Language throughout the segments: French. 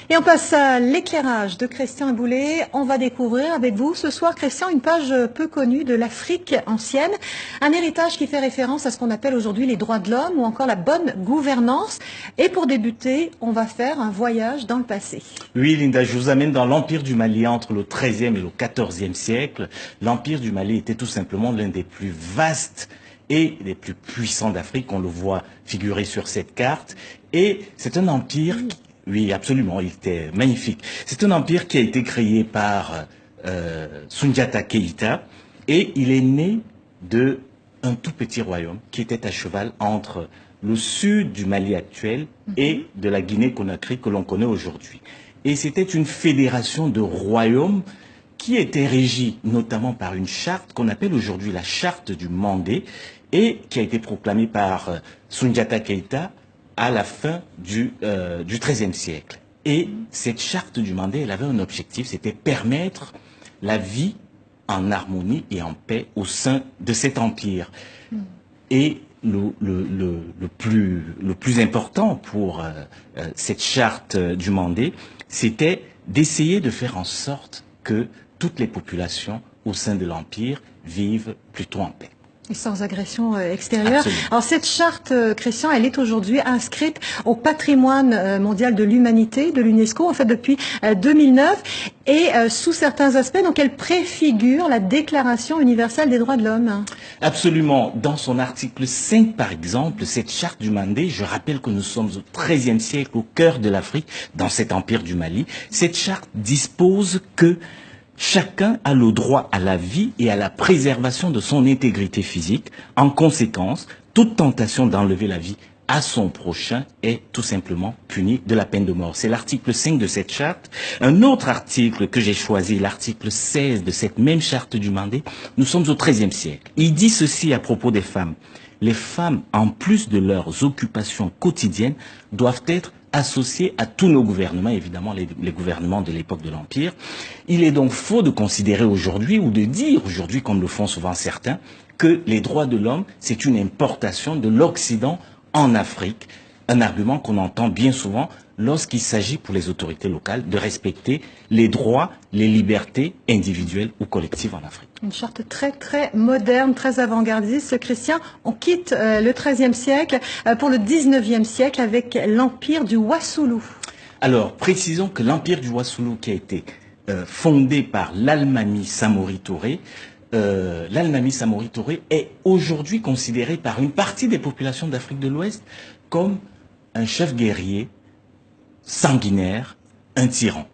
Et on passe à l'éclairage de Christian Eboulé. On va découvrir avec vous ce soir, Christian, une page peu connue de l'Afrique ancienne. Un héritage qui fait référence à ce qu'on appelle aujourd'hui les droits de l'homme ou encore la bonne gouvernance. Et pour débuter, on va faire un voyage dans le passé. Oui, Linda, je vous amène dans l'Empire du Mali entre le XIIIe et le XIVe siècle. L'Empire du Mali était tout simplement l'un des plus vastes et les plus puissants d'Afrique. On le voit figurer sur cette carte. Et c'est un empire... Oui, absolument, il était magnifique. C'est un empire qui a été créé par Soundiata Keïta et il est né de un tout petit royaume qui était à cheval entre le sud du Mali actuel et de la Guinée-Conakry que l'on connaît aujourd'hui. Et c'était une fédération de royaumes qui était régie notamment par une charte qu'on appelle aujourd'hui la charte du Mandé et qui a été proclamée par Soundiata Keïta à la fin du XIIIe siècle. Et cette charte du Mandé, elle avait un objectif, c'était permettre la vie en harmonie et en paix au sein de cet empire. Et le plus important pour cette charte du Mandé, c'était d'essayer de faire en sorte que toutes les populations au sein de l'empire vivent plutôt en paix. Et sans agression extérieure. Absolument. Alors cette charte, Christian, elle est aujourd'hui inscrite au patrimoine mondial de l'humanité, de l'UNESCO, en fait depuis 2009, et sous certains aspects, donc elle préfigure la Déclaration universelle des droits de l'homme. Absolument. Dans son article 5, par exemple, cette charte du Mandé, je rappelle que nous sommes au XIIIe siècle, au cœur de l'Afrique, dans cet empire du Mali. Cette charte dispose que chacun a le droit à la vie et à la préservation de son intégrité physique. En conséquence, toute tentation d'enlever la vie à son prochain est tout simplement punie de la peine de mort. C'est l'article 5 de cette charte. Un autre article que j'ai choisi, l'article 16 de cette même charte du Mandé, nous sommes au XIIIe siècle. Il dit ceci à propos des femmes. Les femmes, en plus de leurs occupations quotidiennes, doivent être associés à tous nos gouvernements, évidemment les gouvernements de l'époque de l'Empire. Il est donc faux de considérer aujourd'hui, ou de dire aujourd'hui, comme le font souvent certains, que les droits de l'homme, c'est une importation de l'Occident en Afrique. Un argument qu'on entend bien souvent lorsqu'il s'agit pour les autorités locales de respecter les droits, les libertés individuelles ou collectives en Afrique. Une charte très moderne, très avant-gardiste. Christian, on quitte le XIIIe siècle pour le XIXe siècle avec l'empire du Wassoulou. Alors, précisons que l'empire du Wassoulou qui a été fondé par l'Almami Samori Touré, l'Almami Samori Touré est aujourd'hui considéré par une partie des populations d'Afrique de l'Ouest comme un chef guerrier sanguinaire, un tyran.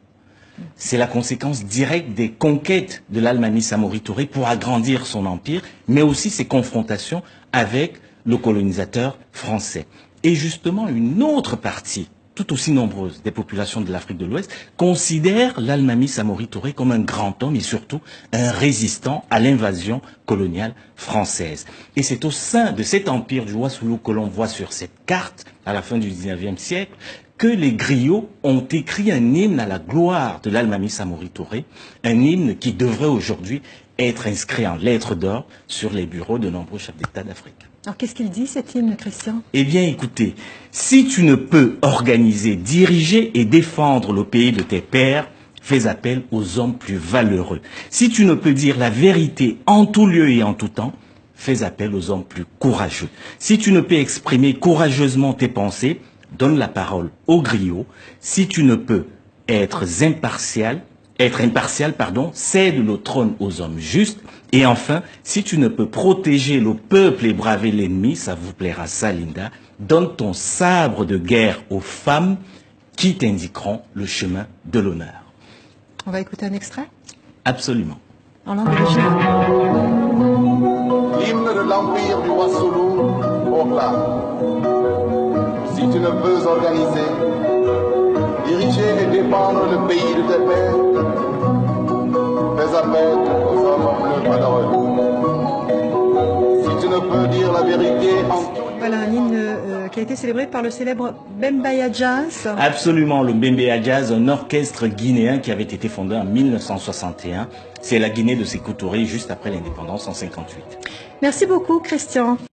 C'est la conséquence directe des conquêtes de l'Almami Samori Touré pour agrandir son empire, mais aussi ses confrontations avec le colonisateur français. Et justement, une autre partie, tout aussi nombreuse, des populations de l'Afrique de l'Ouest, considère l'Almami Samori Touré comme un grand homme et surtout un résistant à l'invasion coloniale française. Et c'est au sein de cet empire du Wassoulou que l'on voit sur cette carte, à la fin du XIXe siècle, que les griots ont écrit un hymne à la gloire de l'Almami Samori Touré, un hymne qui devrait aujourd'hui être inscrit en lettres d'or sur les bureaux de nombreux chefs d'État d'Afrique. Alors qu'est-ce qu'il dit cet hymne, Christian? Eh bien écoutez, si tu ne peux organiser, diriger et défendre le pays de tes pères, fais appel aux hommes plus valeureux. Si tu ne peux dire la vérité en tout lieu et en tout temps, fais appel aux hommes plus courageux. Si tu ne peux exprimer courageusement tes pensées, donne la parole aux griots. Si tu ne peux être impartial, cède le trône aux hommes justes. Et enfin, si tu ne peux protéger le peuple et braver l'ennemi, ça vous plaira ça, Linda, donne ton sabre de guerre aux femmes qui t'indiqueront le chemin de l'honneur. On va écouter un extrait? Absolument. En langue originale. L'hymne de l'empire du Wassoulou proclame: si tu ne peux organiser, diriger et défendre le pays de tes pères, fais appel aux hommes plus valeureux. Si tu ne peux dire la vérité en tout. Voilà un hymne qui a été célébré par le célèbre Bembeya Jazz. Absolument, le Bembeya Jazz, un orchestre guinéen qui avait été fondé en 1961. C'est la Guinée de Sékou Touré juste après l'indépendance en 58. Merci beaucoup, Christian.